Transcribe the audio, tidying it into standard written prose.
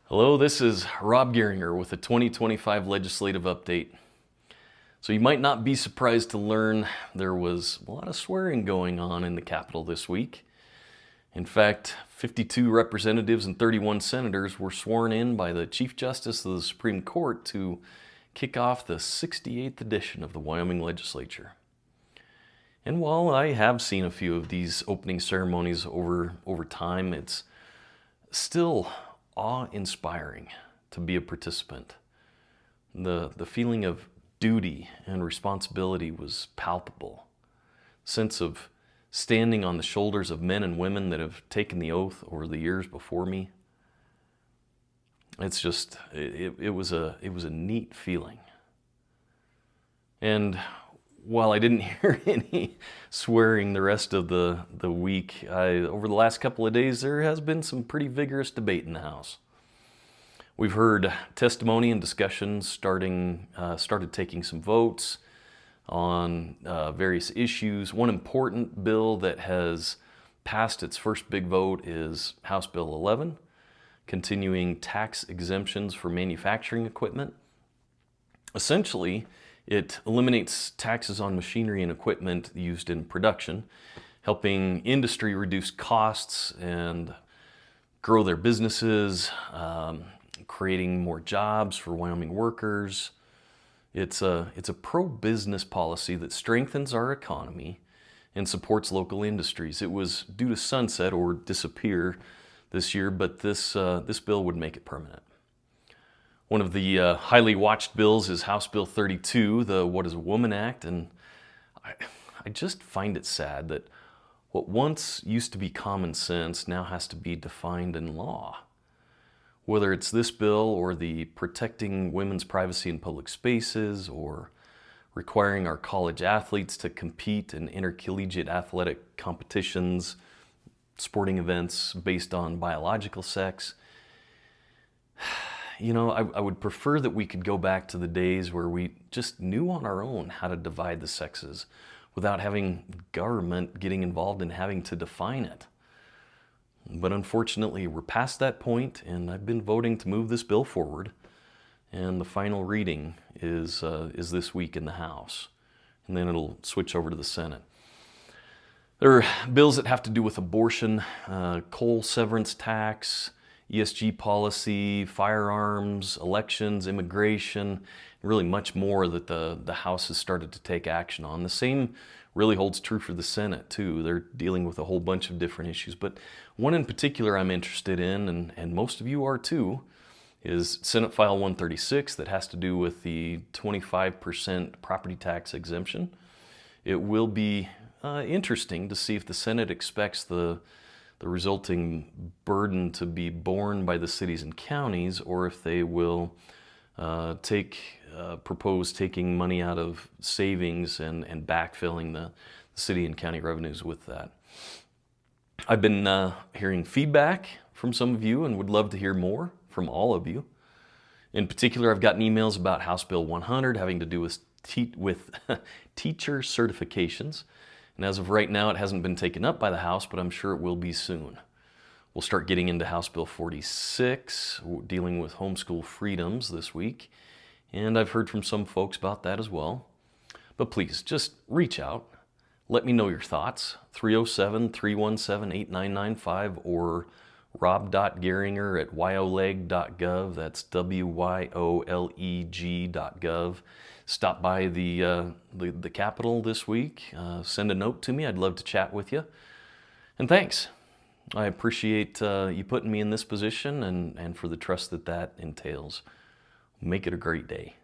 Hello, this is Rob Gehringer with a 2025 legislative update. So you might not be surprised to learn there was a lot of swearing going on in the Capitol this week. In fact, 52 representatives and 31 senators were sworn in by the Chief Justice of the Supreme Court to kick off the 68th edition of the Wyoming Legislature. And while I have seen a few of these opening ceremonies over time, it's still awe-inspiring to be a participant. The feeling of duty and responsibility was palpable. Sense of standing on the shoulders of men and women that have taken the oath over the years before me. It's just, it was a neat feeling. And while I didn't hear any swearing the rest of the week, over the last couple of days, there has been some pretty vigorous debate in the House. We've heard testimony and discussions started taking some votes on various issues. One important bill that has passed its first big vote is House Bill 11, continuing tax exemptions for manufacturing equipment. Essentially, it eliminates taxes on machinery and equipment used in production, helping industry reduce costs and grow their businesses, creating more jobs for Wyoming workers. It's a pro-business policy that strengthens our economy and supports local industries. It was due to sunset or disappear this year, but this bill would make it permanent. One of the highly watched bills is House Bill 32, the What is a Woman Act, and I just find it sad that what once used to be common sense now has to be defined in law. Whether it's this bill or the Protecting Women's Privacy in Public Spaces or requiring our college athletes to compete in intercollegiate athletic competitions, sporting events based on biological sex. You know, I would prefer that we could go back to the days where we just knew on our own how to divide the sexes without having government getting involved in having to define it. But unfortunately, we're past that point, and I've been voting to move this bill forward. And the final reading is this week in the House, and then it'll switch over to the Senate. There are bills that have to do with abortion, coal severance tax, ESG policy, firearms, elections, immigration, and really much more that the House has started to take action on. The same really holds true for the Senate too. They're dealing with a whole bunch of different issues, but one in particular I'm interested in, and most of you are too, is Senate File 136 that has to do with the 25% property tax exemption. It will be interesting to see if the Senate expects the resulting burden to be borne by the cities and counties, or if they will propose taking money out of savings and backfilling the city and county revenues with that. I've been hearing feedback from some of you and would love to hear more from all of you. In particular, I've gotten emails about House Bill 100 having to do with teacher certifications. And as of right now, it hasn't been taken up by the House, but I'm sure it will be soon. We'll start getting into House Bill 46, dealing with homeschool freedoms this week. And I've heard from some folks about that as well. But please, just reach out. Let me know your thoughts. 307-317-8995 or rob.gehringer@wyoleg.gov. That's WYOLEG.gov. Stop by the Capitol this week. Send a note to me. I'd love to chat with you. And thanks. I appreciate you putting me in this position and for the trust that entails. Make it a great day.